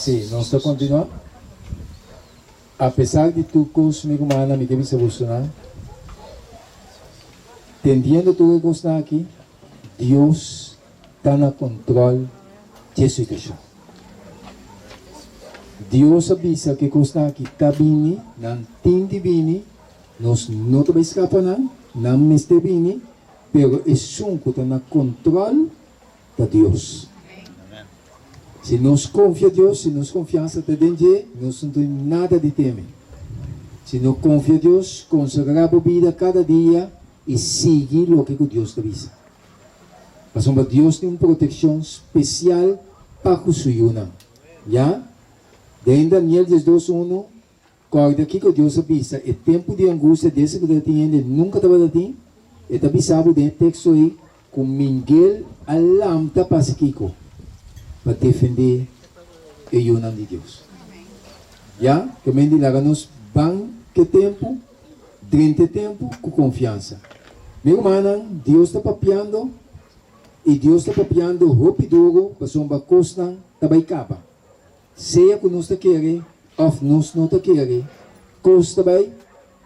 Sí, nós está continuando. Apesar de tu curso, meu irmão, me deve se funcionar. Entendendo tudo que está aqui, Deus está no controle da situação. Deus avisa que está aqui está bem, não tem de bem, nós não vamos escapar, não me está bem, pero é um que está no controle de Deus. Se nós confiamos em Deus, se nós confiança está dentro, nós não temos nada de temer. Se nós confiamos em Deus, consagrar a vida cada dia e seguir o que Deus te avisa. Mas Deus tem uma proteção especial para o seu nome. Já? Em Daniel 12:1, quando aqui que Deus avisa, é tempo de angústia desse que tem, nunca estava assim, e está avisado dentro do texto aí, com Miguel alam está para para defender o nome de Deus. Já? Que me diga, nos bem que tempo, durante tempo, com confiança. Meu irmão, Deus está papiando, e Deus está papiando rápido, para sombra costa, também acaba. Seja que nós queremos, ou nós não queremos, costa vai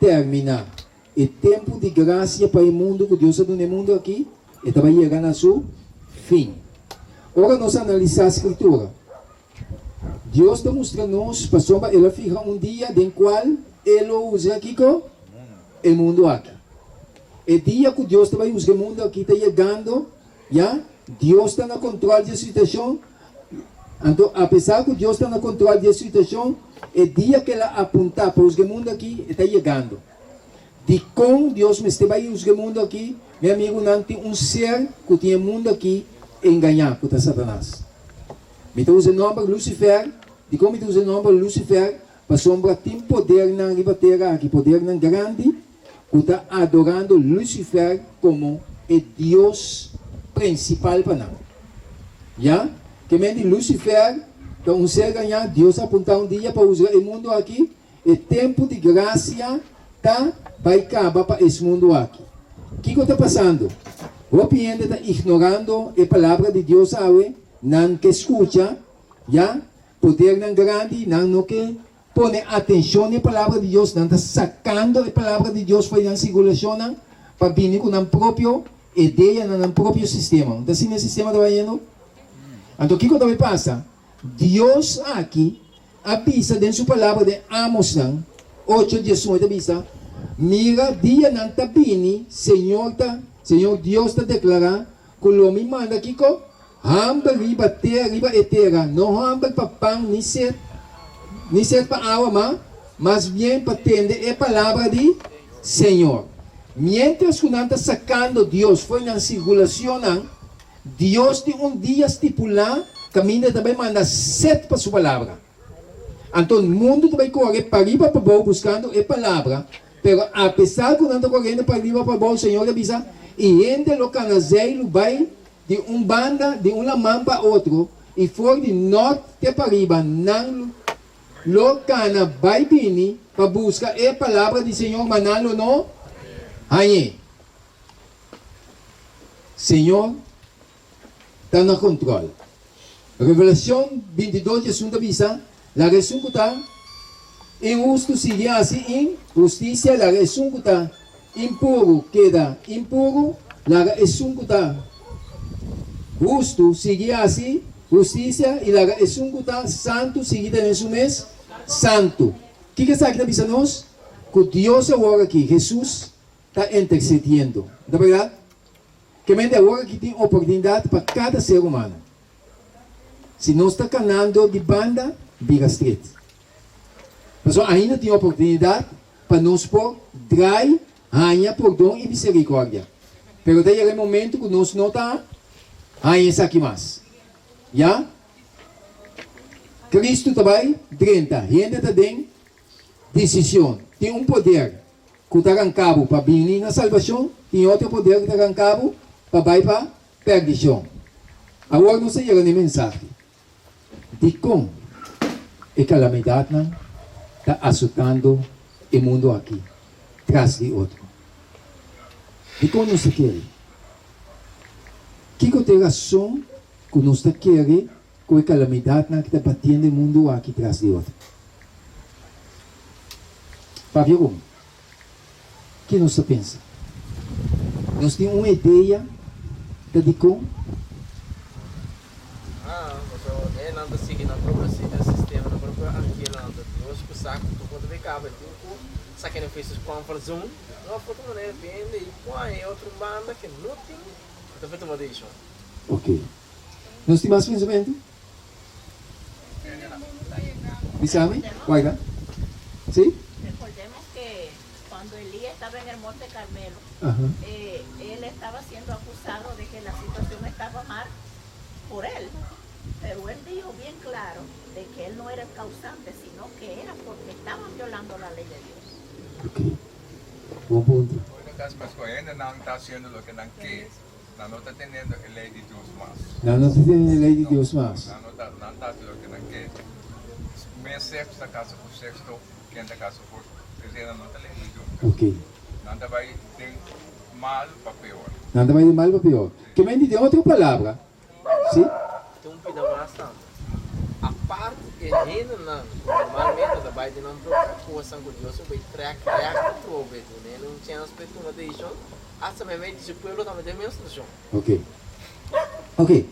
terminar. E tempo de graça para o mundo, que Deus está no mundo aqui, e também chegar a seu fim. Ora, nós analisamos a escritura. Deus está mostrando-nos, para sombra, ela fica dia em qual ele usa aqui com o mundo aqui. E dia que Deus também usa o mundo aqui, está chegando, já? Deus está no controle da situação. Então, apesar que Deus está no controle da situação, é dia que ela aponta para o mundo aqui, está chegando. De como Deus me está usando o mundo aqui, meu amigo, não tem ser que tem o mundo aqui enganar contra Satanás. Me usa o nome Lucifer, de como me usa o nome Lucifer, para sombra tem poder na ribateira aqui, poder na grande, que está adorando Lucifer como o Deus principal para nós. Já? Que mente Lucifer, então ser ganhar, Deus apontar dia para usar o mundo aqui, e tempo de graça tá vai acabar para esse mundo aqui. O que está passando? O cliente está ignorando a palavra de Deus, não que escuta, já? Poder não grande, não que põe atenção na palavra de Deus, não está sacando a palavra de Deus para a circulação, para vir com a própria ideia, no próprio sistema. Então, assim, o sistema está indo. Então, o que também passa? Deus aqui avisa dentro da sua palavra de Amos 8:18 avisa, mira, dia não está bem, Senhor Deus está declarando, que o homem manda aqui com hamba riba terra, não hamba para pão, nem sede para água, mas bem para atender a palavra de Senhor. Mientras que não está sacando Deus, foi na circulação, Deus tem dia estipulado, caminho também manda 7 para sua palavra. Então o mundo também corre para riba para baixo buscando a palavra, pero apesar que não está correndo para riba para baixo, o Senhor avisa, e ainda o canazeiro vai de banda, de mão para outro, e for de norte para riba, não o cana vai vir para buscar a palavra do Senhor, mas não no aí. Senhor está no controle. Revelação 22, Jesus avisa, a razão que está injusto seria assim, injustiça, a razão que está impuro queda impuro, a razão que está justo seria assim, justiça, e a razão que está santo seria nesse mês, santo. O que está aqui avisa-nos? Que Deus agora aqui, Jesus, está intercedendo. Não é verdade? Que mente agora que tem oportunidade para cada ser humano. Se nós está canando de banda, vira street. Mas ainda tem oportunidade para nós pôr drai, ranha, perdão e misericórdia. Pero daí é o momento que nós não está ranha isso aqui mais. Já? Cristo também, 30. Ainda está tem decisão. Tem um poder que está em cabo para vir na salvação, tem outro poder que está em cabo para ir para perdição. Agora não sei a mensagem de como a calamidade está assustando o mundo aqui, atrás de outro. De como nós queremos? Que tem razão que nós queremos com a calamidade que está batendo o mundo aqui atrás de outro. Fábio, como? O que nós pensa? Nós temos uma ideia de como? É nada seguindo a própria sistema, na própria aquilo, nós que saco do ponto de cabo, tipo, saque não fez comfort zone, não foi uma maneira bem e põe outra banda que não tem, então foi uma deixa. Ok. Nós temos mais pensamento? Bisame? Guarda? Sim? Recordemos que cuando Elías estaba en el Monte Carmelo, él estaba siendo acusado de que la situación estaba mal por él. Pero él dijo bien claro de que él no era el causante, sino que era porque estaban violando la ley de Dios. Ok. Bom ponto. No caso, mas ainda não está sendo o que não quer. Não está tendo a lei de Deus mais. Não tem a lei de Deus mais. Não está sendo o que não quer. Meio sexto da casa por sexto, quem da casa por terceira não está lei de Deus. Ok. Não vai ter mal para pior. Nada vai de mal para pior. Que me diga outra palavra. Sim? Tem pida bastante. A parte que ainda não, normalmente da Biden não preocupa com Deus, vai criar controle, né? Não tinha aspecto de deixa, hasta mesmo se o povo também tem menstruação. Ok. Ok.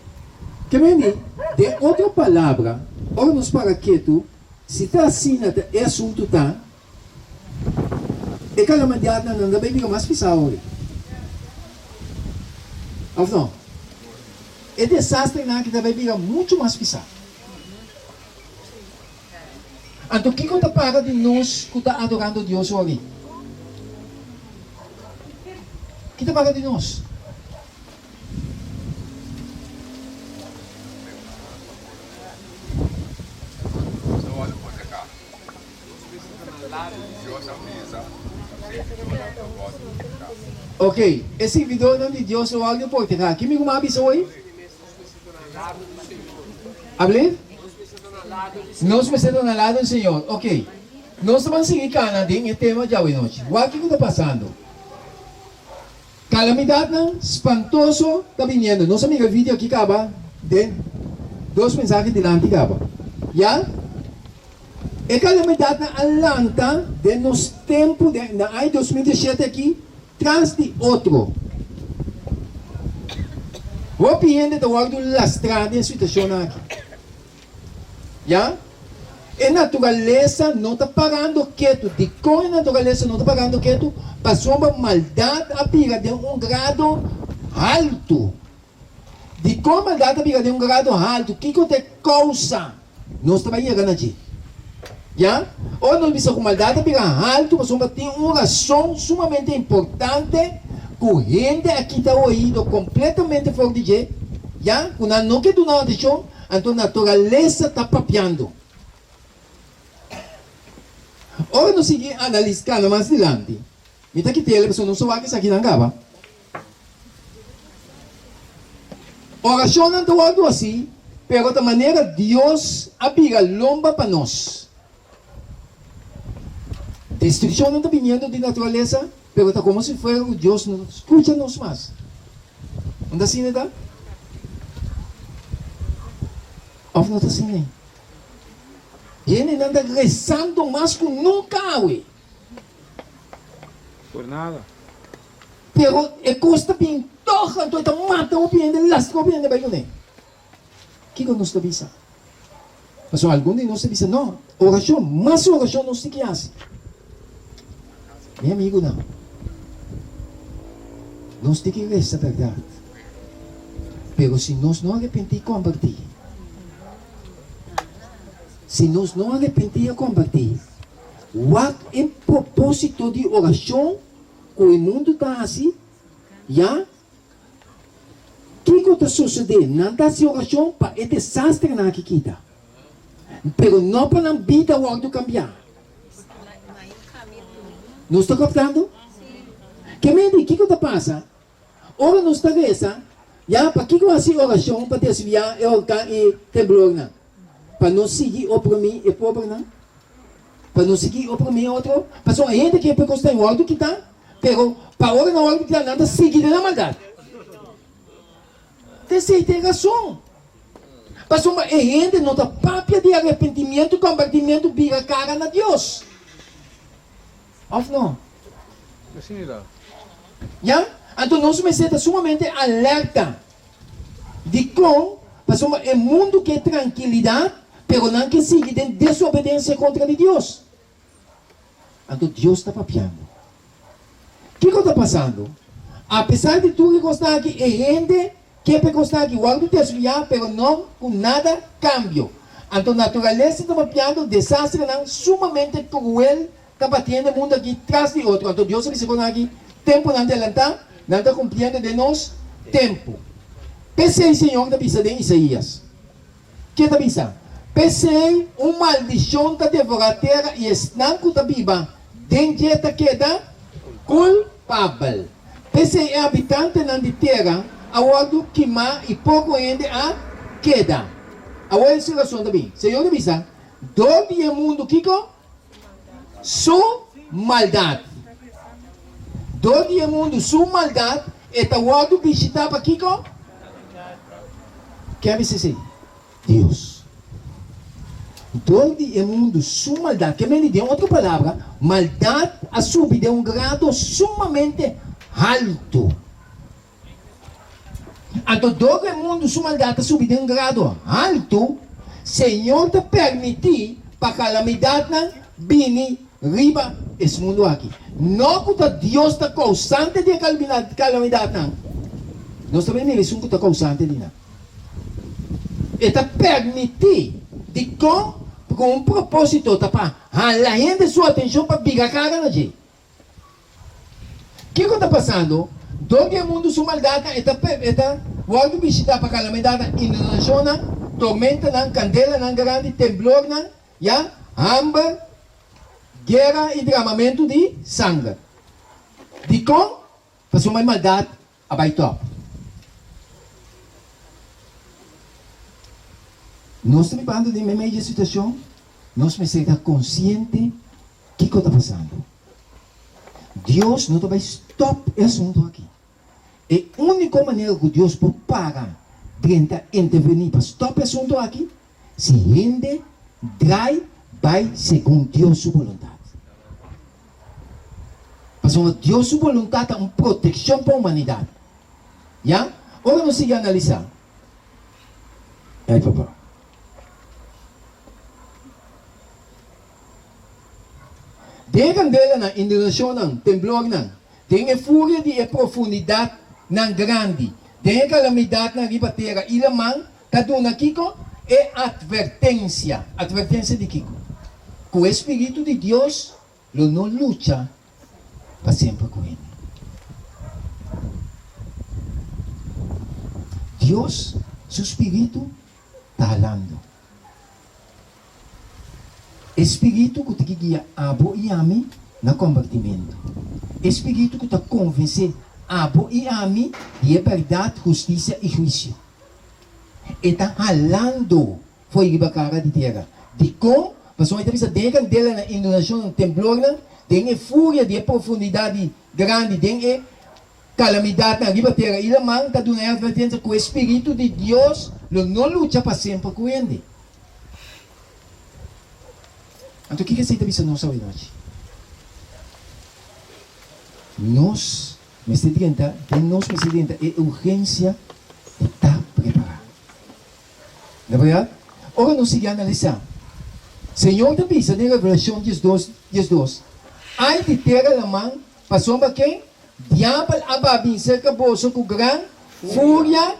Que me diga de outra palavra. Ora nos para quieto. Se está assim, é assunto tá. E calamidade não vai ficar mais pisado. Ou não? É desastre que vai ficar muito mais pisado. Então, o que está para de nós que está adorando Deus hoje? O que está para de nós? Só olha por cá. Deus avisa. Ok, esse vídeo não de Deus ou algo por cá. Quem me avisa hoje? Hable? Nós me sentamos ao lado do Senhor. Ok. Nós vamos seguir canadinho e tema de hoje noite. O que está passando? Calamidade espantoso está vindo. Nossa amiga vídeo aqui acaba de 2 mensagens delante acaba. Já? E calamidade na Atlanta de nos tempos na ano 2017 aqui traz de outro. O piende da guardo lastrada em situação aqui. Já? A natureza não está pagando quieto. De como a natureza não está pagando quieto, passou uma maldade a piga de grado alto. De como a maldade a piga de grado alto, o que é causa? Nós estamos chegando aqui. Já? Ou nós vimos com maldade a piga alto, passou a ter uma razão sumamente importante, que a gente aqui está ouvindo completamente fora de jeito. Já? Quando não quer do nada de chão, então a natureza está papiando. Ora nós seguimos analisando mais adiante. Então aqui tem a pessoa não sabe que isso aqui não acaba. Oração não está algo assim, pero de maneira Deus abriga lomba para nós. Destruição não está vindo de natureza, pero está como se fosse Deus nos escuta nos mais. Não assim, não está? Ou não está assim, nem? E ele anda rezando mais que nunca, ué. Por nada. Pero é costa bem toca, então está mata o bem, ele lasca o bem, vai com ele. O que nós está visa? Mas algum de nós está visa, não. Oração, mais oração não se que hace. Meu amigo, não. Nós temos que rezar a verdade. Pero se nós não arrepentir, compartir. Se nós não arrepentir e compartir, o em propósito de oração, que o mundo está assim, já? O que está sucedendo? Não está assim oração para o desastre na que está. Pero não para a vida o algo cambiar. Não está captando? Que me diz, o que está passando? Ora não está reza, já? Para que eu assim oração para desviar e temblor, não? Para não seguir oprimir e pobre, não? Para não seguir oprimir outro. Para só a gente que é precoce em outro que está, pero para hora na hora que está nada seguir na maldade. Tem razão. Pastor, mas a gente não está papia de arrependimento e convertimento vira cara na Deus. Ou não? Assim, lá. Já? Então nós precisamos sumamente alerta de como, pastor, é mundo que é tranquilidade, pero não que siga de desobediência contra de Deus. Então Deus está papiando. O que está passando? Apesar de tudo que gostar aqui, é gente que quer gostar aqui, o algo desviar, pero não com nada cambio. Então a natureza está papiando, desastre não, sumamente cruel, está batendo o mundo aqui, atrás de outro. Então Deus está dizendo aqui, tempo não adelantar, não está cumprindo de nós tempo. Pensei, Senhor, da bisa de Isaías. Que da bisa? Pensei, maldição da devorar a terra e estanco da biba, dengue da queda culpável. Pensei, habitante na de terra, awado queimar e pouco ainda a queda. Agora é situação da bisa. Senhor da bisa, dobe o mundo, Kiko? Sua maldade. Dobe o mundo, sua maldade, e tá awado visitar para Kiko? Quer dizer, Deus. Dobe o mundo, sua maldade. Que me dê outra palavra, maldade a subir de grado sumamente alto. Então, dobe o mundo, sua maldade a subir de grado alto, Senhor te permitir para a calamidade não vir riba esse mundo aqui. Não que Deus está causante de calamidade não. Nós também não somos que está causante de não. Está permitir de com um propósito para a gente sua atenção para virar a cara na gente. O que está passando? Todo o mundo sua maldade está voltando visitar para a calamidade inundação, tormenta, candela, grande, temblor, já, hambre, guerra e derramamento de sangue. De com, para sua maldade, abaixo. Nós estamos falando de mesma situação, nós precisamos estar conscientes do que está passando. Deus não vai stop esse assunto aqui. E a única maneira que Deus pode parar de intervenir para stop esse assunto aqui, se rende, vai segundo Deus sua vontade. Porque Deus sua vontade é uma proteção para a humanidade. Já? Agora nós vamos analisar. Aí, papai. Tem candela na inundação, temblor, tem a fúria de profundidade grande, tem a calamidade na riba terra, ilamang, kaduna Kiko, é advertência. Advertência de Kiko. Com o Espírito de Deus, ele não luta para sempre com ele. Deus, seu Espírito, está falando. Espírito que te guia abo e ami na convertimento. Espírito que te convence abo e ami de verdade, justiça e juízo. E está falando foi a cara de terra. De como, mas uma entrevista dela na inundação, temblor, tem a fúria de profundidade grande, tem a calamidade na riba terra. E a mão está dando a advertência que o Espírito de Deus não luta para sempre com ele. Então, o que você está pensando nessa verdade? Nós, presidente, é urgência de estar preparado. Não é verdade? Agora, nós seguimos analisar. Senhor da Bisa, na Revelação 12, ai de terra na mão, passou para quem? Diabo ababim, cerca bolso com grande fúria,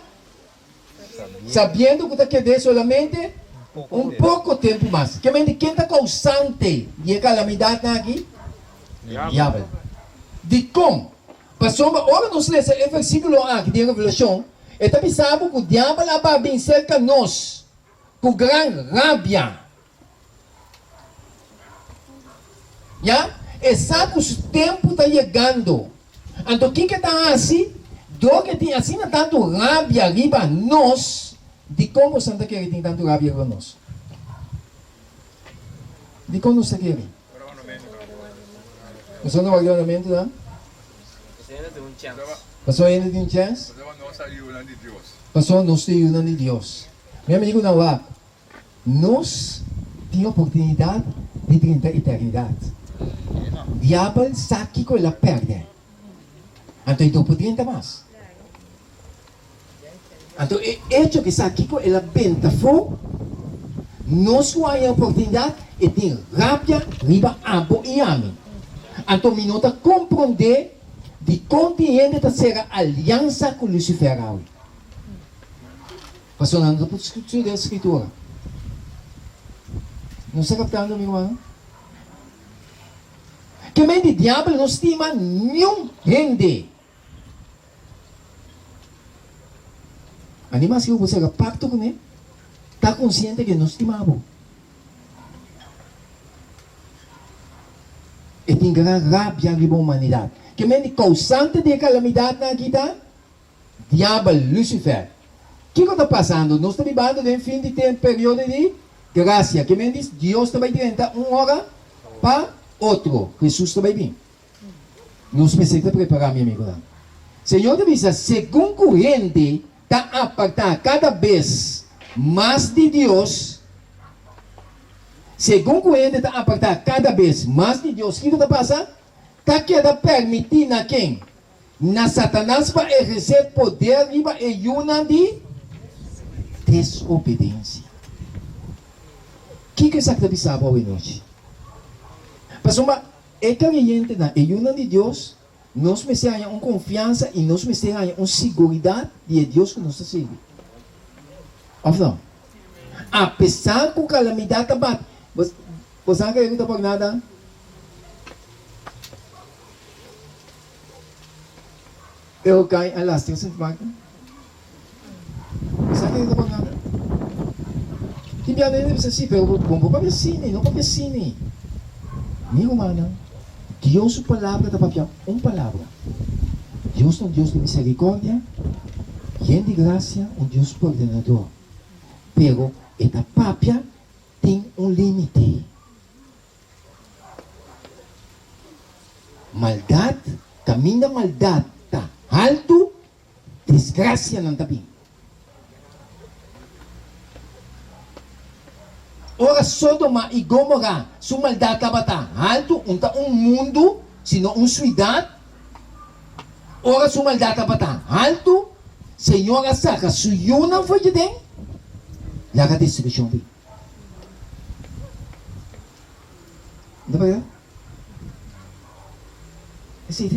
sabendo que está querendo solamente um pouco tempo mais. Que quem está causante de calamidade aqui? Diabo. De como? Passou, ora nós lemos o versículo aqui de Revelação, está pensando que o diabo vai vir cerca de nós, com grande rábia. Já? E sabe que o tempo está chegando. Então, quem que está assim? Do que tem assim tanto rábia arriba nós, de como Santa Querida tem tanto rábia para nós? De como nós queremos? Nós não vamos ornamento, não? Passou ainda de um chance? Passou nós ayunan de Deus. Passou nós ayunan de Deus. Meu amigo Nauá, nós temos oportunidade de ter a eternidade. Diabo sabe que ela perde. Então poderia mais. Então, o hecho que sabe que ela benta for, nós temos a oportunidade de ter rápida, riba, abo e ame. Então, me nota compreender de compreender da ser aliança com Lucifer. Passando por discutir da escritura. Não está captando, meu irmão? Que mente diabo não estima nenhum rende. Anima se você é pacto com ele, está consciente que não estimava. E tem grande rabia na humanidade. Que mente causante de calamidade na vida, diabo, Lucifer. O que está passando? Nós estamos vivendo de fim de tempo, período de graça. Que mente Deus está direta uma hora para outro. Jesus está bem. Nós precisamos preparar, meu amigo. Senhor te avisa, segundo corrente, está a apartar cada vez mais de Deus. Segundo corrente, está a apartar cada vez mais de Deus. O que está passando? Está querendo permitir na quem? Na Satanás para exercer poder e uma de desobediência. O que você está pensando hoje noite? Pastor, é crente na uma de Deus, nós precisamos uma confiança e nós precisamos uma segurança de Deus que nos segue. Ou não? Apesar que a calamidade bate, você não quer por nada? Eu caio a lasting sem marca. Você não quer por nada? Hindi ano yun sa pero bumbo pa sini, não pa sini. Meu humano, Deus a palavra da papel, palavra. Deus é um Deus de misericórdia, e de graça, um Deus coordenador. Pero esta papel tem limite. Maldade, caminho da maldade, tá alto, desgraça não tá bem. Ora, Sodoma e Gomorra, sua maldade estava alto, mundo, sino cidade. Ora, sua maldade estava alto, Senhora saca, suyo não foi de dentro. Laga destruição. Não vai ver? Esse é o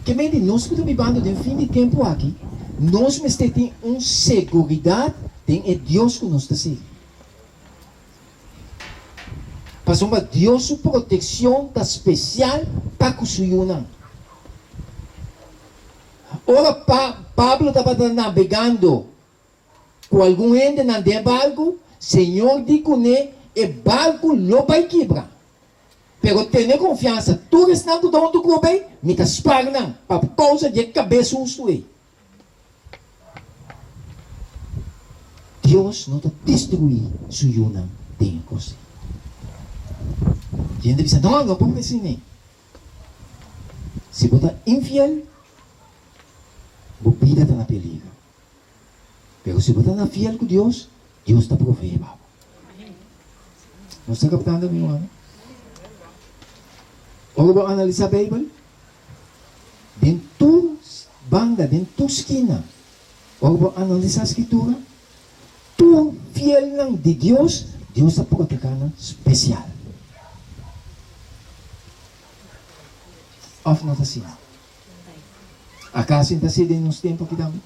que me diz, nós que estamos vivendo de fim de tempo aqui, nós temos uma segurança, tem Deus que nos está seguindo. Mas uma Deus sua proteção está especial para o suyo não. Ora, Pablo estava navegando com algum gente na de barco, Senhor diz que o barco não vai quebrar. Pero tenha confiança, tu restando onde tu coube, me está esperando para causa de cabeça justo aí. Deus não está destruindo suyo não tem coisa. A gente diz, não pode assim. Se você é infiel, a vida está na perigo. Mas se você é fiel com Deus, Deus está provendo. Não está captando, meu irmão? Agora vamos analisar a Bíblia. Dentro banda, dentro esquina. Agora vamos analisar a Escritura. Tu fiel de Deus, Deus está protegendo especial. Of não está assim. Acaso está assim nos tempos que estamos?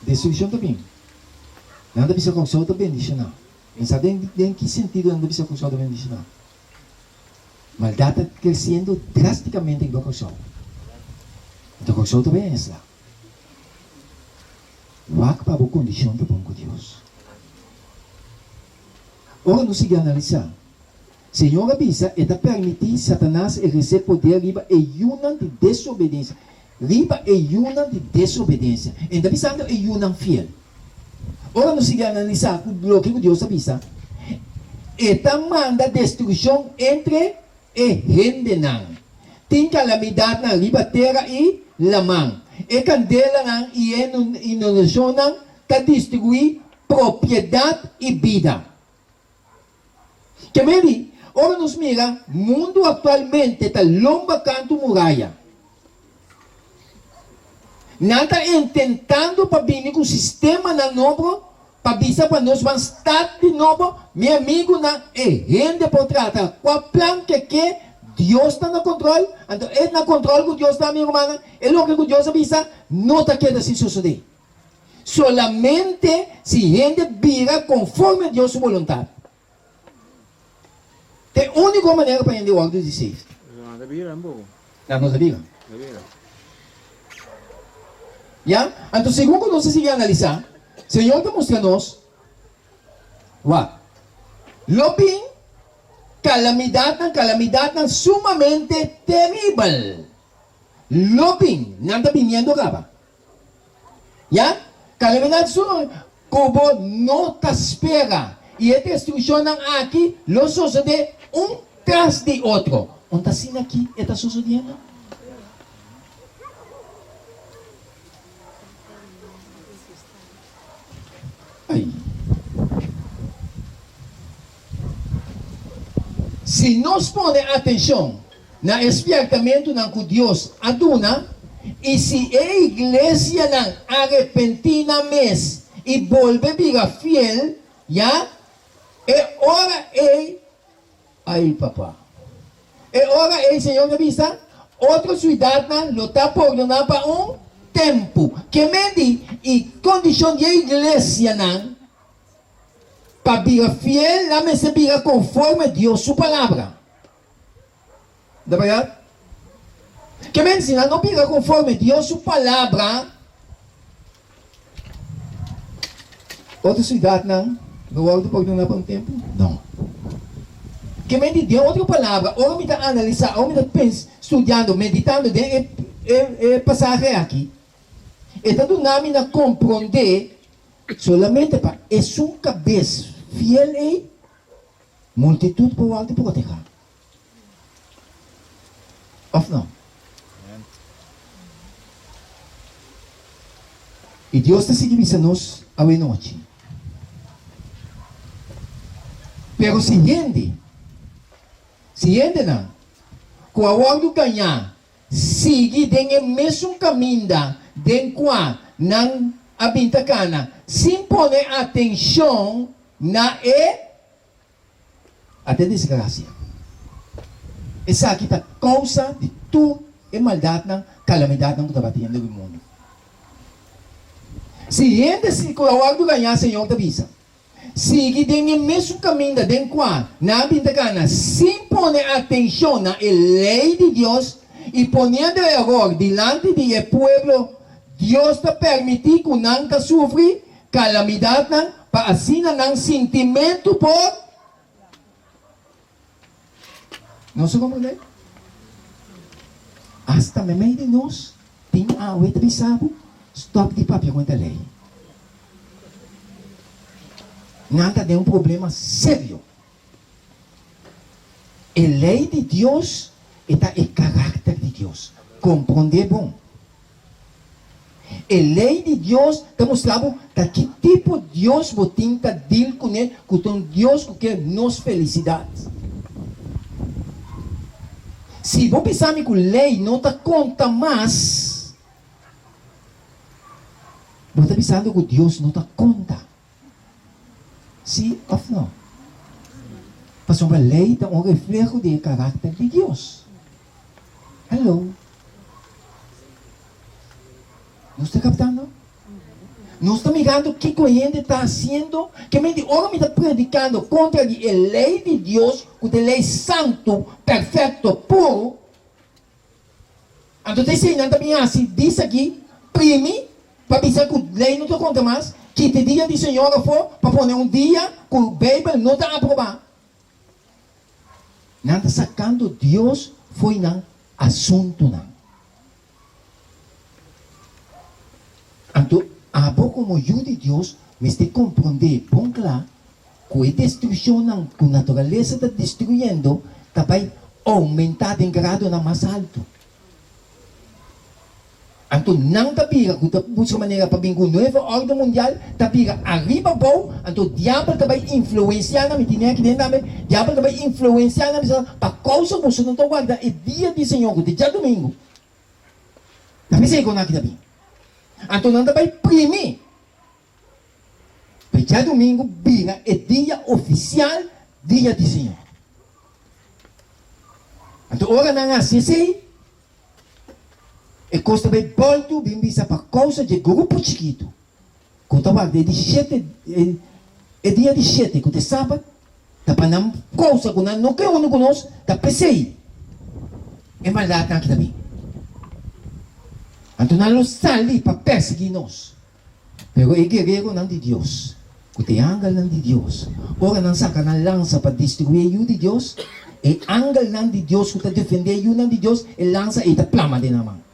Destruição também. Não deve ser causado também, diz não. Pensar em que sentido não deve ser causado também, diz não. Maldade está crescendo drasticamente em causado. Então, causado também é essa. Wak para a condição do bom Deus. Ora, não se analisar. Senhor avisa, está permitir Satanás exercer poder riba e uma de desobediência. Riba e uma de desobediência. Então, avisando e uma fiel. Ora, não se analisar o que Deus avisa. Está manda destruição entre e gente não. Tem calamidade na riba terra e lamang. E candela nga inunasyon ng distribuir propriedade e vida. Que maybe, ora nos mira, mundo atualmente está lomba canto muralha. Nada tentando para vir com o sistema na novo, para bisa para nós vamos estar de novo, meu amigo, na rende por trata. Qual plan que Deus está no controle, então é na controle que Deus está, minha irmã, é o que Deus avisa, não está querendo assim suceder. Solamente se gente vira conforme a Deus sua vontade. É a única maneira para gente o algo de ser. Não vira um pouco. Não sabia? Não vira. Ya? Então, segundo nós seguimos analisar, o Senhor está mostrando-nos, lobbying, calamidade sumamente terrível. Lobbying, nada viniendo acaba. Ya? Calamidade sumamente, como não te espera. E a destruição aqui, lo sucede tras de outro. Onde assim aqui está sucedendo? Aí. Se nós põe atenção na espertamento que Deus aduna, e se a igreja não arrepentina mais e volve a virar fiel, já é hora aí papá. É hora Senhor da vista, outra cidade não está pondo para tempo que mede e condição de igreja não para virar fiel, lá me se virar conforme Deus sua palavra. Dá para que mede se não virar conforme Deus sua palavra, outra cidade não volta para um tempo? Não. Que mede de outra palavra, ou me está analisar, ou me está estudando, meditando de passagem aqui. Então, não me compreender solamente para é um cabeça fiel e multitude por alto por terra. Ou não? E Deus está seguindo-nos a noite. Pero se gente não, com a hora do ganhar, sigue dentro do mesmo caminho dentro qual não habita cana, sem pôr atenção na até desgraça. Essa aqui é a causa de toda a maldade, calamidade que está batendo no mundo. Se gente se com a hora do ganhar, Senhor te avisa. Sigue dentro do mesmo caminho dentro qual na vida cana, sem pôr atenção na lei de Deus e ponendo agora diante do povo, Deus te permitir que não te sofre calamidade para assim não sentimento por não se compreende? Hasta me meio de nós tem a avisado stop de papel com a lei. Nada de problema sério. A lei de Deus está o caráter de Deus. Compreender bom. A lei de Deus está mostrando que tipo de Deus você tem que deal com ele, com Deus que quer nos felicidades. Se você pensar que a lei não te conta mais, você está pensando que Deus não te conta. Sim ou não? Mas a lei é um reflexo do caráter de Deus. Hello? Não está captando? Não está mirando o que a gente está fazendo? Que a gente ora está predicando contra a lei de Deus, que é a lei santo, perfeito, puro. Então, você não também assim, diz aqui, prime, para dizer que a lei não te conta mais, que te dia de Senhor for, para pôr dia que o Bíblia não está aprovado. Não está sacando Deus, foi não assunto não. Então, a pouco como eu de Deus, me tem que compreender, bom claro, que a destruição não, que a natureza está destruindo, está vai aumentar em grado na mais alto. Anto não tapiga, que busca maneira para vir com nova ordem mundial, tapiga arriba bom, anto diabo também influenciar na minha que dentro também, diabo também influenciar na minha, para causa você não guarda é dia de Senhor, que dia domingo. Tapi saya kau nak kita bing. Anto não também prime. Para dia domingo binga é dia oficial, dia de Senhor. Anto ora não assiste. E costa bem volto bem vista para causa de grupo chiquito. Conta vai de 7 é dia de 7 que te sábado, tá para não causa que não que não conosco, tá pensei. É maldade aqui também. Então não sali para perseguir nós. Pero é guerreiro não de Deus. Que te angel não de Deus. Ora não saca na lança para destruir o de Deus. E angel não de Deus que te defender o não de Deus, e lança e te plama de na mão.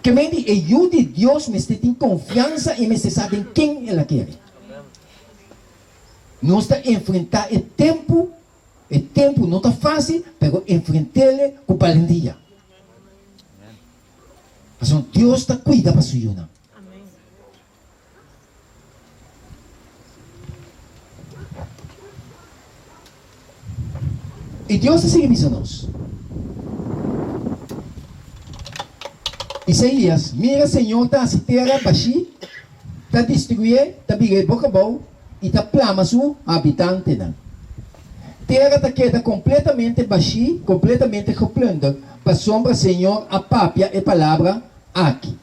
Que me diz, eu de Deus me tem confiança e me sabe quem ela quer. Nós está enfrentar o tempo não está fácil, mas enfrentar-le com valentia. Mas Deus está cuida para sua vida. E Deus está seguindo nós. Isaías, mira Senhor, está se terra baixi, está destruir, está bigay boca bom, e está plama su habitante não. Terra está queda completamente baixi, completamente replanda, para sombra Senhor a papia e palavra aqui.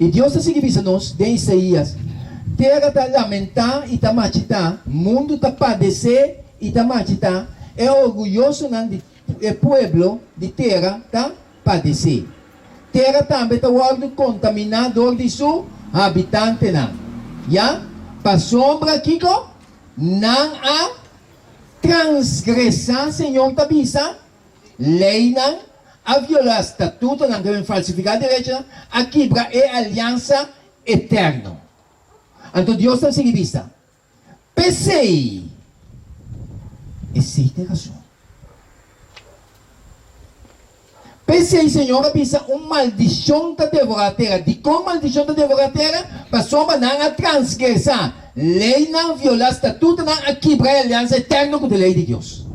E Deus está seguindo nós, de Isaías, terra está lamentar e está machitar, mundo está padecer e está machitar, é orgulhoso não de povo de terra está padecer. Terra também está o contaminador de seu habitante não. Já? Para sombra Kiko, não há transgressão, Senhor tabisa, lei não, a violar estatuto não deve falsificar direito, a quebra é aliança eterna. Então Deus está seguindo vista. Pensei, essa é a razão. Pensei, Senhor, avisa maldição da devorar a terra. De como maldição da devorar a terra, passou a não transgressar. Lei não violar estatuto, não a quebrar a aliança eterna com a lei de Deus.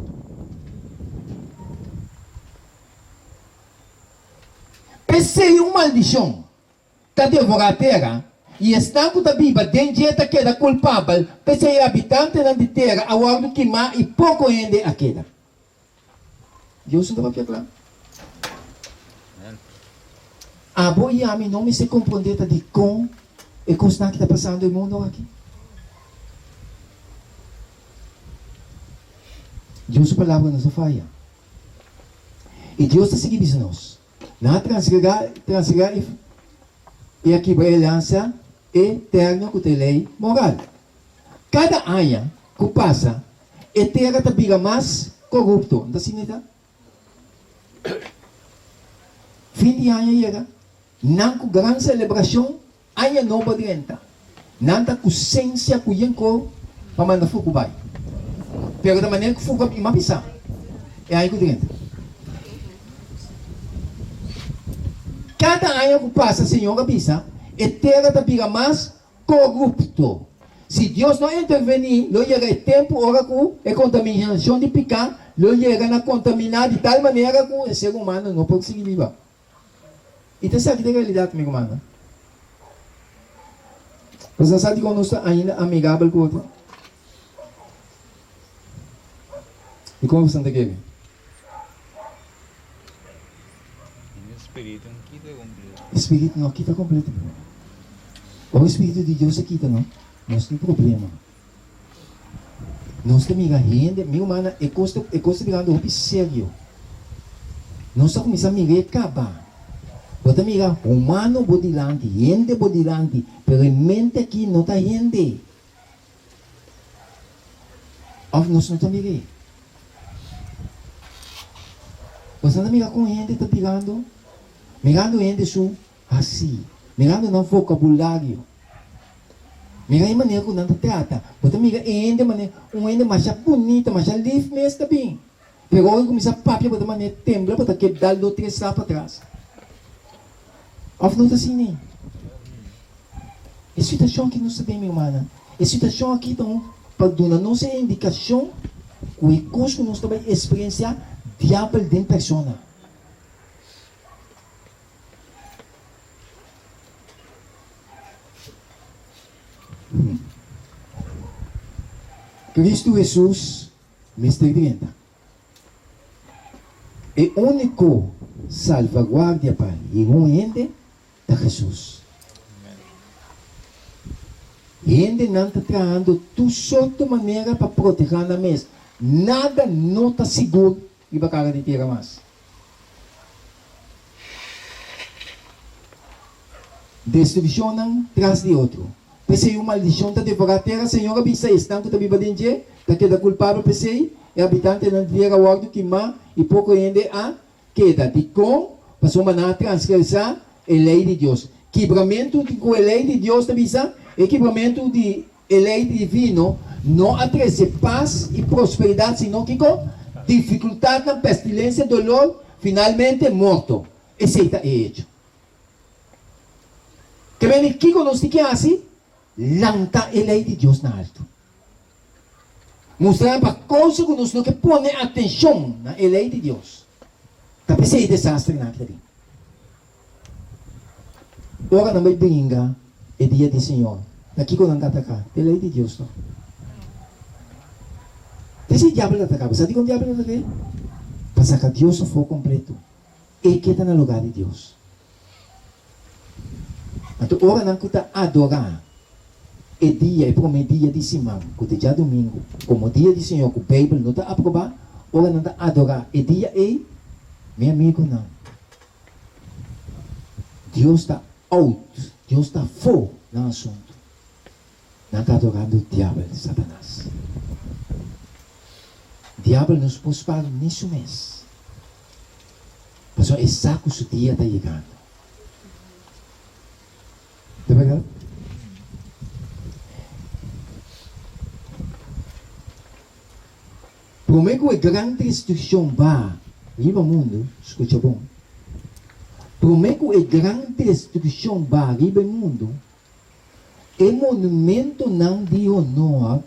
Pensei maldição da devorar a terra. E está com a Bíblia, dentro da queda culpável. Pensei habitante da terra, a ordem queimar e pouco ainda a queda. Deus não vai claro. A boa e a mim não me se compreender de como e coisa que está passando no mundo aqui. Deus palavra não falha. E Deus está seguindo nós. Não transgregar e aqui vai a aliança eterna com a lei moral. Cada ano que passa, a terra está mais corrupto. Não assim, está? Fim de ano chega. Não com grande celebração, ano novo de renta. Não com consciência com o para mandar fogo vai. Pero da maneira que fogo vai mapisa. É aí que de renta. Cada ano que passa, Senhor, avisa, a terra está mais corrupto. Se Deus não intervenir, não chega tempo, hora com a contaminação de picar, não chega a contaminar de tal maneira que o ser humano não pode seguir viver. E tem sabe de realidade, meu irmão? Você sabe que nós estamos ainda amigável com o outro? E como você está aqui? Espírito não quita completo. Espírito não quita completo. O Espírito de Deus quita, não? Nós temos problema. Nós temos gente, meu irmão, é coisa de grande sério. Nós estamos começando a mirar acabar. Bota amiga, humano bodilante, gente bodilante, pero em mente aqui não está gente. Nós não estamos mirando. Você não mira com gente, está mirando gente su assim, mirando no vocabulário. Mira a maneira que não trata. Bota amiga, gente mais bonita, mais livre mesmo também. Pero hoje começa a papia, bota maneira tembla, bota quebrar do 3 para trás. Of não está assim, a situação que não sabemos, irmã, a situação aqui, então, para dar nossa indicação, que é coisa que nós também experienciar, diabo de persona. Cristo Jesus, Mestre Dienta, é o único salvaguardia para o ente de Jesus. Gente não está trazendo tu sorte maneira para proteger a mesa. Nada não está seguro e vai cara de tira mais. Destruição não traz de outro. Pensei uma maldição está devorar a terra, Senhor, avisa isso. Tanto está vivendo está queda culpável, pensei, é habitante não terra o ordo que má e pouco ainda a queda de com, passou uma na transgressar a lei de Deus. Quebramento com a lei de Deus, avisa, equipamento de lei divino não atrece paz e prosperidade, senão que com dificuldade na pestilência, dolor, finalmente morto. Esse é hecho. Que vem aqui conosco que assim, lanta a lei de Deus na alto. Mostrar para coisa que nós não que põe atenção na lei de Deus. Tapi esse é desastre na ali. Ora não vai brincar é dia do Senhor. Daqui quando não atacar, é lei de Deus. Esse diabo atacar, sabe como o diabo atacar? Para sacar Deus for completo. E que está no lugar de Deus. Então, ora não está adorar. É dia, é como dia de semana, que dia domingo, como dia de Senhor, que o Bíblia não está aprovado, ora não está adorar. É dia, meu amigo, não. Deus está out, Deus está fora no assunto. Não está adorando o diabo, Satanás. O diabo nos pôs para nisso mês. Mas é saco se o dia está chegando. Está vendo? Prometo é grande destruição vá. Viva mundo, escuta bom. Prometo é grande destruição vá. Viva mundo. É monumento não de honor.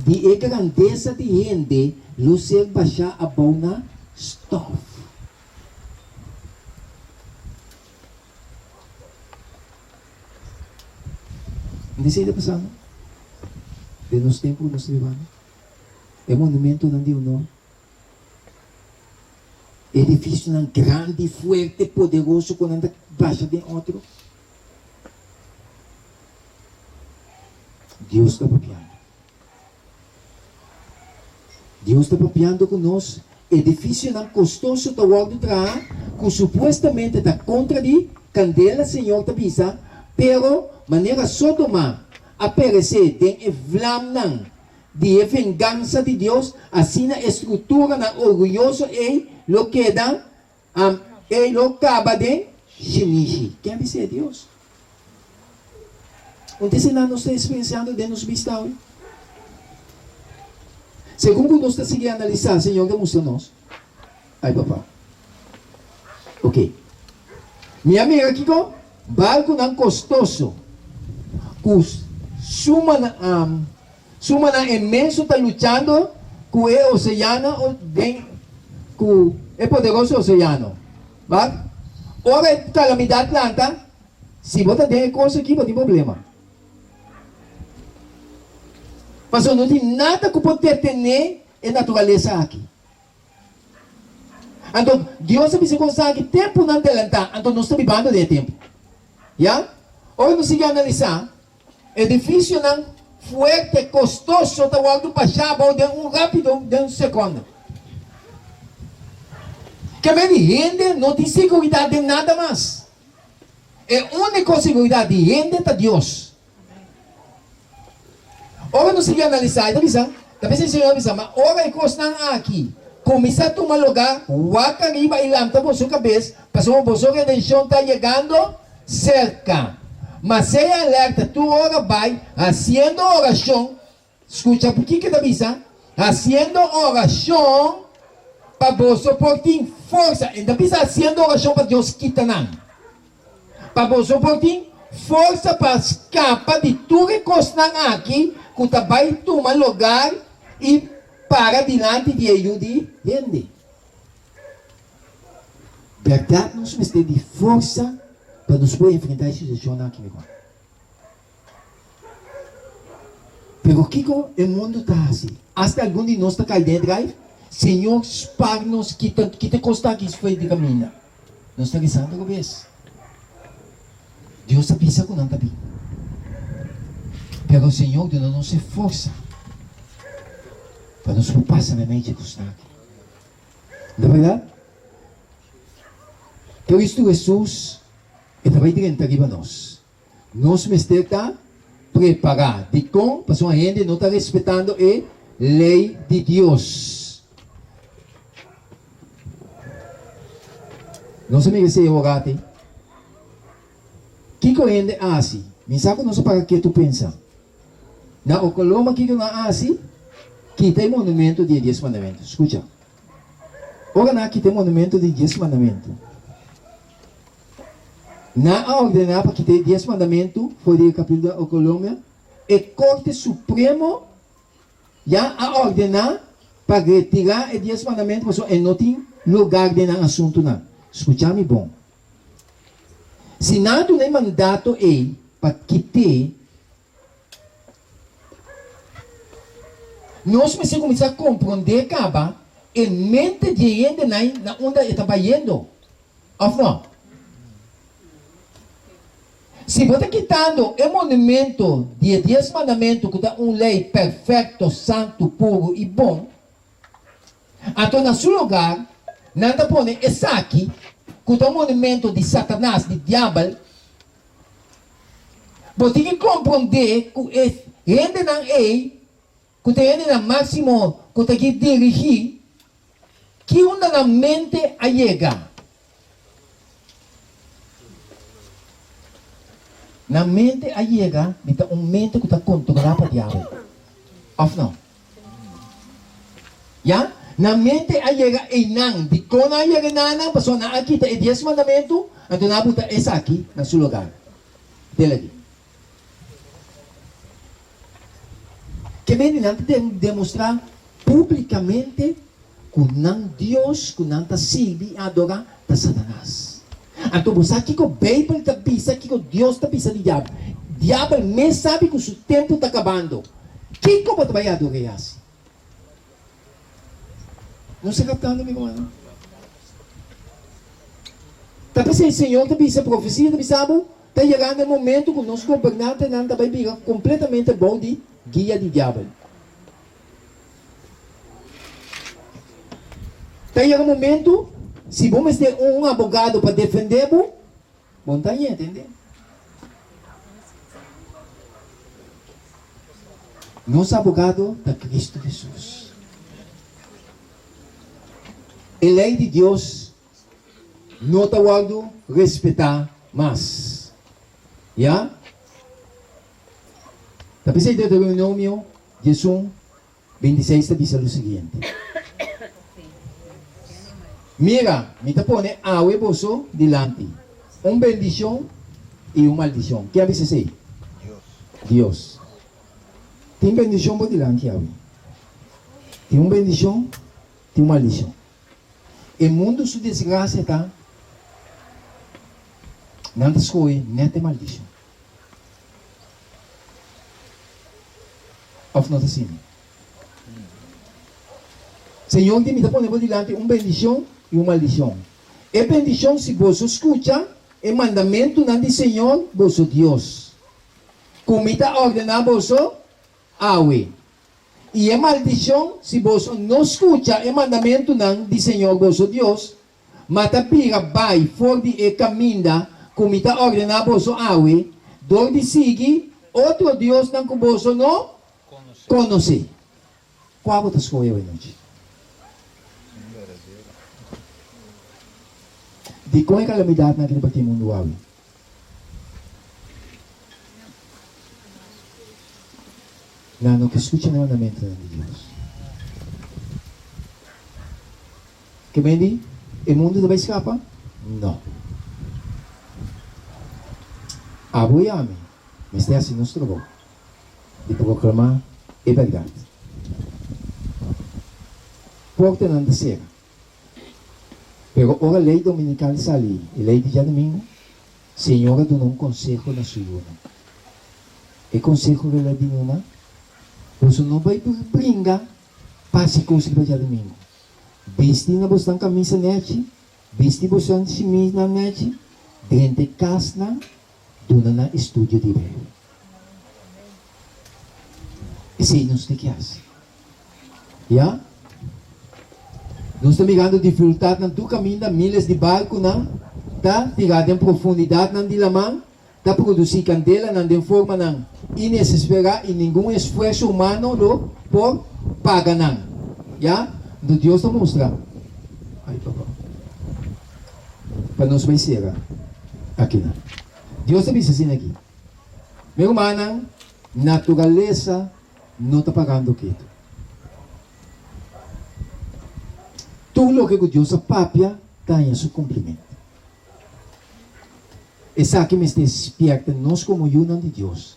De grandeza de gente. Lo ser baixar a bona stuff. Hindi sila pasando. De nos tempos nos vivamos. É monumento não de honor. Edifício não grande, forte, poderoso, quando anda baixa de outro. Deus está papiando. Deus está papiando conosco. Edifício não custoso está guardado atrás, que supostamente está contra de candela, Senhor, está visa, pero maneira sodoma, aparecer tem vlam não. De vingança de Deus, assim a estrutura na orgulhoso e lo queda e lo acaba de shinishi. Quem vai ser Deus? Onde se não está experienciando de nos vistar? Segundo nós está seguindo a analisar, Senhor, que mostra nós. Ai, papá. Ok. Minha amiga aqui com barco não custoso. Suma na imenso está lutando com o oceano, com o poderoso oceano. Tá? Ora, a calamidade planta, se você tem coisa aqui, não tem problema. Mas não tem nada que pode ter a natureza aqui. Então, Deus sabe se consegue tempo não adelantar, então nós estamos vivendo de tempo. Já? Ora, nós seguimos analisar, é difícil não fuerte, costoso, está guardando para chave de rápido, de segundo. Que a gente não tem segurança de nada mais. A única segurança de gente é Deus. Ora, não se analisar, talvez o Senhor avisa, mas ora, encostam aqui. Começa a tomar lugar, waka riba e lanta por sua cabeça, passou por sua redenção, está chegando cerca. Mas se alerta, tu ora vai, haciendo oração, escucha por que te avisa, haciendo oração, para você por ter força, ainda precisa haciendo oração para Deus quitar não. Para você por ti, força para escapar de tudo que costa aqui, que tu vai tomar lugar e para diante de ele de gente. Verdade, nós precisamos de força para nos poder enfrentar essa situação aqui agora. Pero o que o mundo está assim? Hasta algum de nós está caindo dentro, Senhor, espalhe-nos, que te custa aqui foi de caminho. Nós estamos rezando uma vez. Deus está pensando com não está bem. Pero o Senhor deu nos força para nos passar na mente dos aqui. Não é verdade? Por isso Jesus vai diante de nós. Nós precisamos preparar de como para a gente não está respeitando a lei de Deus. Não se me dizer orar. Que a gente assim? Me sabe não sei para que tu pensa. Na Oklahoma que não assim? Que tem monumento de 10 mandamentos. Escuta. Ora na que tem monumento de 10 mandamentos. Na ordenar para que tenha 10 mandamentos, foi o capítulo da Colômbia, e Corte Supremo já a ordenar para retirar os 10 mandamentos, porque não tem lugar de um assunto. Escuta-me bom. Se nada nem mandato é para quitar, nós precisamos começar a compreender que a mente de gente na onde está indo. Ou não? Se você está quitando o monumento de 10 mandamentos, que dá uma lei perfeito, santo, puro e bom, então, no seu lugar, nada põe esse aqui, que é um monumento de Satanás, de diabo, você tem que compreender que gente não é, que tem gente no máximo, que tem que dirigir, que uma na mente a chegar. Na mente a chega, então mente que está controlado para o diabo. Ou não? Já? Na mente a chega e não. De quando a chega não, passou na aqui, está 10 mandamentos, então na buta esse aqui, na seu lugar. Dele aqui. Que vem de demonstrar publicamente que não Deus, que não está servindo a adorar a Satanás. Então você aqui que o Bíblia está pensando, que Deus está pensando de diabo. Diabo nem sabe que o seu tempo está acabando. Quem como vai adorar assim? Não se captando, meu irmão. Está pensando, Senhor, está pensando profecia, está pensando, está chegando o momento que o nosso governante não vai virar completamente bom de guia de diabo. Está chegando o momento. Se vamos ter um advogado para defender-vos, bom, está aí, entendeu? Nosso advogado é Cristo Jesus. A lei de Deus não está guardando respeitar mais. Já? Está pensando em Deuteronômio 18, 26, está dizendo o seguinte. Mira, me está pone agua bolso delante. Una bendición y una maldición. ¿Qué a veces es? Dios. Tiene bendición por delante, agua. Tiene una bendición, tiene una maldición. El mundo su desgracia está. Nada escoge, neta maldición. Of not assim. Senhor, que me está pone por delante una bendición e uma maldição. E bendição, se você escuta, é mandamento não de Senhor, vosso Deus. Como está ordenado vosso, awe. E a maldição, se você não escuta, é mandamento não de Senhor, vosso Deus, mas pira vai fora de caminho, como está ordenado vosso, awe, dor de seguir outro Deus não que você não conhece. Qual você escolheu hoje? De qual é a calamidade naquele mundo awe? Não que escute o mandamento de Deus. Que bem, o mundo vai escapar? Não. Apoiame, me está haciendo nuestro trabajo de proclamar a verdade. Porta não descer. Pero ora lei dominical sali, e lei de domingo, Senhora deu um conselho na sua vida. E conselho que ela deu, você não vai brincar para se conseguir dia domingo. Vesti na você camisa net, vesti você chemise na net, dentro de casa, dona na estúdio de bebê. Esse é nosso que faz. Já? Nós estamos mirando dificuldade na tua caminho, milhas de barco, não? Tá? Tirado em profundidade, não de lamang, tá? Produzir candela, não de forma, não. E desesperar, e nenhum esforço humano, não, por pagar, não. Já? Do Deus te mostra. Ai, papá. Para nós vai ser aqui, não. Deus te diz assim aqui. Meu irmão, natureza não está pagando o que tudo o que Deus papia tem seu cumprimento. Essa aqui me despierta nós como união de Deus,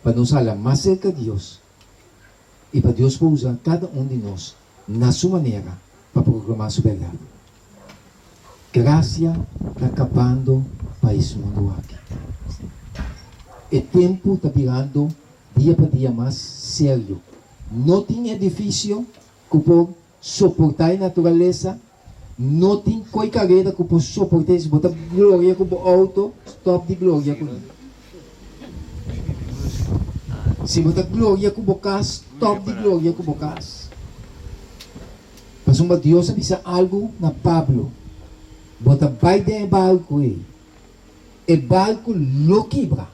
para nos falar mais cerca de Deus e para Deus usar cada um de nós na sua maneira para proclamar sua verdade. Graça está acabando para esse mundo aqui. O tempo está virando dia para dia mais sério. Não tem edifício que pode suportar a natureza, não tem coi carreira que pode suportar isso, botar glória com o auto, stop de glória com ele. Se botar glória com o casa, stop de glória com o casa. Mas uma Deus avisa algo na Pablo, bota vai de barco aí, e barco lo quebra,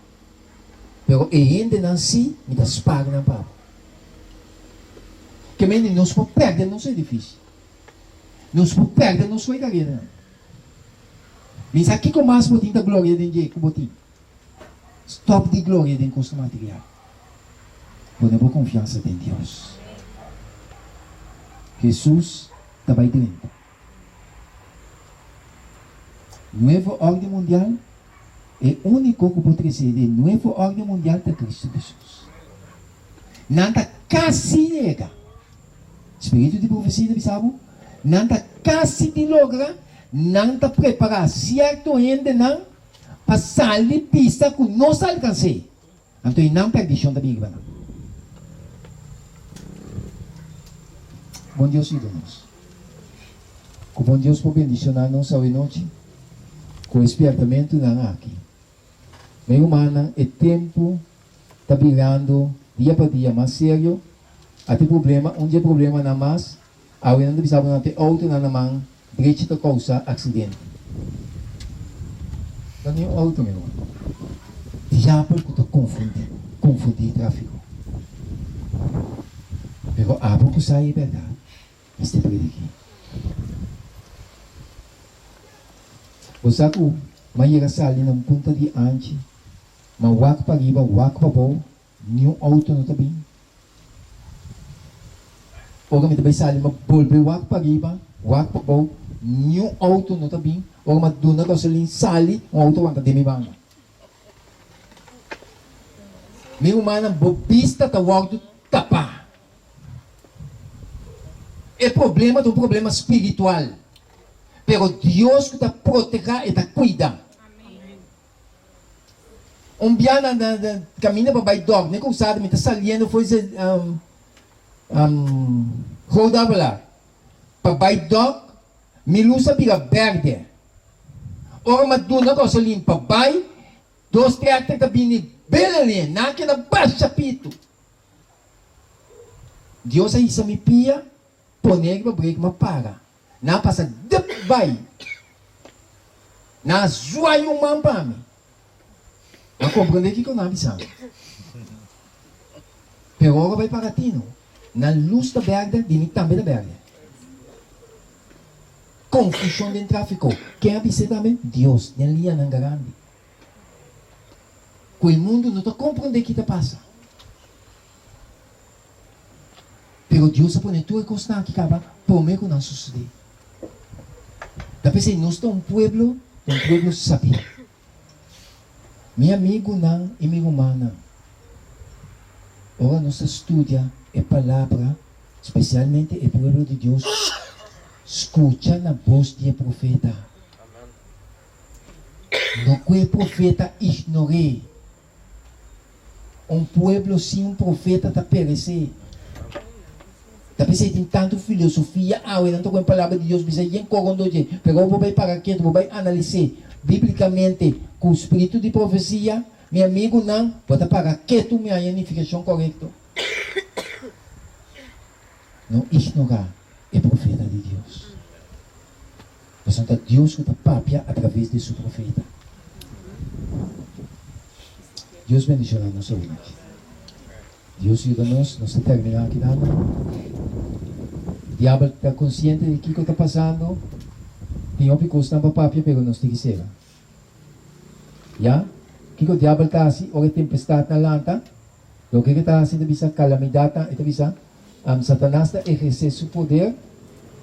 pero ainda não se me dá espaço na Pablo. Que nem nós podemos perder nosso edifício. Nós podemos perder nossa carreira. Mas aqui com mais botinho da glória de Deus, com botinho. Stop de glória de custo material. Podemos confiança em Deus. Jesus está bem dentro. Nova ordem mundial é o único que pode trazer de nova ordem mundial de Cristo Jesus. Nada quase nega. Espírito de profecia, sabe? Nanta casi de logra, nanta preparar certo ainda não, para sair pista que nós alcancei. Então, não perdição da Bíblia. Bom Deus, irmãos. Que bom Deus por bendicionar nós hoje noite, com espertamento na aqui. Meu irmão, é tempo, está virando dia para dia mais sério. Até problema, onde é problema na mais, ao não precisava natin auto na namang diretso to causa acidente. Ano yung auto meu? Diabo ko to confundir tráfico. Pero abo ko sa verdade, este prediki. Usa ko, may sali ng punta di anchi, mawak pa iba, wak pa po, new auto no tabi. O kami tabay sali magbolbe wak pagiba, wak pa po, new auto no tabi, o maduna ka sa sali, o auto wang kadimi bang. May umanang bobista tawag do tapa. É problema do problema espiritual. Pero Deus que está proteger e está cuida. Biana na caminha para baixo dog, nem kung sabe me está saliendo foi roda lá. Para baixo dog, milusa pila verde. Ora maduna ko sa limpa bay, dos teatro tá bini belali, naquela baixa pito. Deus aí sa mi pia, poner para break mapaga. Na passa de bay. Na zoai yung mampami. Mas compreender que eu não avisava. Pero agora vai para Tino. Na luz da berda, dimit também da berda. Confusão de tráfico. Quem avisa também? Deus. Nem lia não garante. Que o mundo não está compreendendo o que está passando. Pero Deus se põe tudo coisa que acaba por meio que não sucede. Da pensei, nós estamos um pueblo sabia. Mi amigo não e minha humana. Ora nós estudia a palavra, especialmente o povo de Deus, escuta na voz do profeta. Não que o profeta ignore. Pueblo sem profeta está perecer. Tapi tem tanto filosofia, tanto com a palavra de Deus, bisa yen korondoje, pero vou vai para aqui, vou vai analisar biblicamente com o espírito de profecia, meu amigo não, bota para que tu minha identificação correta. Não ignorar o profeta de Deus. Portanto, Deus que está papia através de seu profeta. Deus bendiga a nossa vida. Deus ajuda-nos, nós terminamos aqui nada. O diabo está consciente de que está passando. Tem uma coisa para papia, mas nós temos que ser. Já? Que o diabo está assim, ou tempestade na lanta, o que está assim, bisa calamidade, bisa, Satanás está exercer seu poder,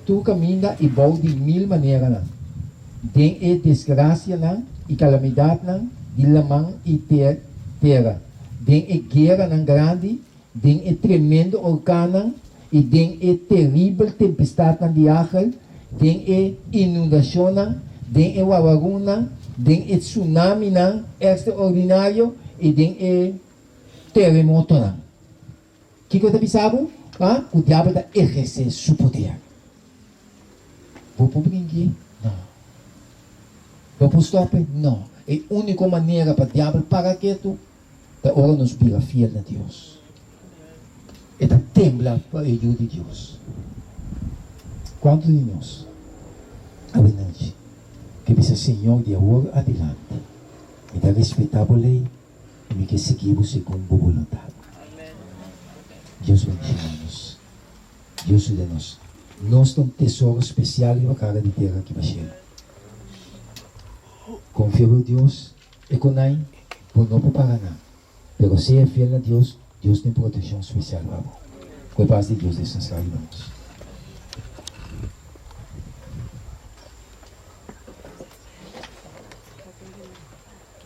tu caminha e vai de 1000 maneiras. Tem a desgraça e calamidade de lamang e terra. Tem a guerra grande, tem a tremendo orcano, e tem a terrível tempestade de água, tem a inundação, tem a wawaruna, tem a tsunami extraordinário e tem a terremoto. O que eu te sabe? O diabo está exercendo seu poder. Vou brincar? Não. Vou stop? Não. É a única maneira para o diabo parar quieto, da hora nos vira fiel a Deus. E da tembla para a ajuda de Deus. Quanto de nós, a verdade, que precisa Senhor de agora adiante, me dá respeitável lei e me que seguimos segundo a vontade. Deus bendiga-nos. Deus ajuda-nos. Nós temos um tesouro especial em uma cara de terra que vai chegar. Confia em Deus, e com ele, por não preparar nada. Mas se é fiel a Deus, Deus tem proteção especial para você. Com a paz de Deus, descansar em nós.